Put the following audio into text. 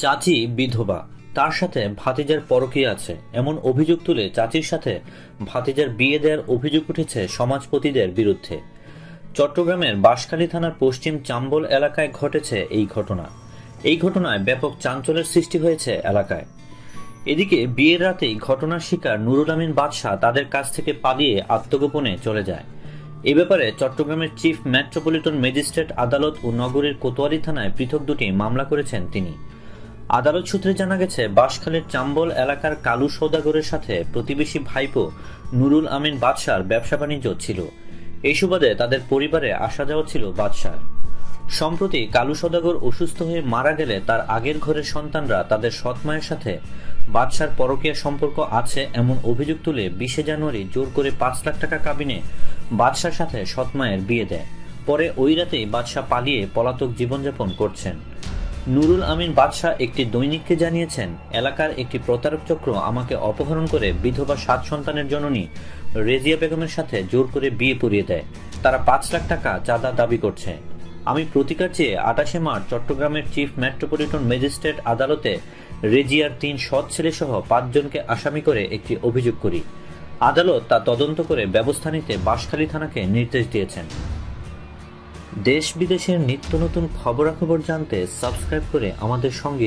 চাচি বিধবা, তার সাথে ভাতিজার পরকীয়া আছে এমন অভিযোগ তুলে চাচির সাথে ভাতিজার বিয়ে দেওয়ার অভিযোগ উঠেছে সমাজপতিদের বিরুদ্ধে। চট্টগ্রামের বাঁশখালী থানার পশ্চিম চাম্বল এলাকায় ঘটেছে এই ঘটনা। এই ঘটনায় ব্যাপক চাঞ্চল্যের সৃষ্টি হয়েছে এলাকায়। এদিকে বিয়ের রাতেই ঘটনার শিকার নুরুল আমিন বাদশা তাদের কাছ থেকে পালিয়ে আত্মগোপনে চলে যায়। এ ব্যাপারে চট্টগ্রামের চিফ মেট্রোপলিটন ম্যাজিস্ট্রেট আদালত ও নগরীর কোতোয়ালি থানায় পৃথক দুটি মামলা করেছেন তিনি। আদালত সূত্রে জানা গেছে, বাঁশখালীর চাম্বল এলাকার কালু সওদাগরের সাথে প্রতিবেশী ভাইপো নুরুল আমিন বাদশার ব্যবসা বাণিজ্য ছিল। এই সুবাদে তাদের পরিবারে আসা যাওয়া ছিল বাদশার। সম্প্রতি কালু সওদাগর অসুস্থ হয়ে মারা গেলে তার আগের ঘরের সন্তানরা তাদের সৎ মায়ের সাথে বাদশার পরকীয়া সম্পর্ক আছে এমন অভিযোগ তুলে 20 জানুয়ারি জোর করে 5 লাখ টাকা কাবিনে বাদশার সাথে সৎ মায়ের বিয়ে দেয়। পরে ওই রাতেই বাদশা পালিয়ে পলাতক জীবনযাপন করছেন। নুরুল আমিন বাদশা একটি দৈনিককে জানিয়েছেন, এলাকার একটি প্রতারক চক্র আমাকে অপহরণ করে বিধবা 7 সন্তানের জননী রেজিয়া বেগমের সাথে জোর করে বিয়ে পড়িয়ে দেয়। তারা 5 লাখ টাকা চাঁদা দাবি করছে। আমি প্রতিকার চেয়ে 28 মার্চ চট্টগ্রামের চিফ মেট্রোপলিটন ম্যাজিস্ট্রেট আদালতে রেজিয়ার 3 সৎ ছেলে সহ 5 জনকে আসামি করে একটি অভিযোগ করি। আদালত তা তদন্ত করে ব্যবস্থা নিতে বাঁশখালী থানাকে নির্দেশ দিয়েছেন। দেশ বিদেশের নিত্য নতুন খবরাখবর জানতে সাবস্ক্রাইব করে আমাদের সঙ্গে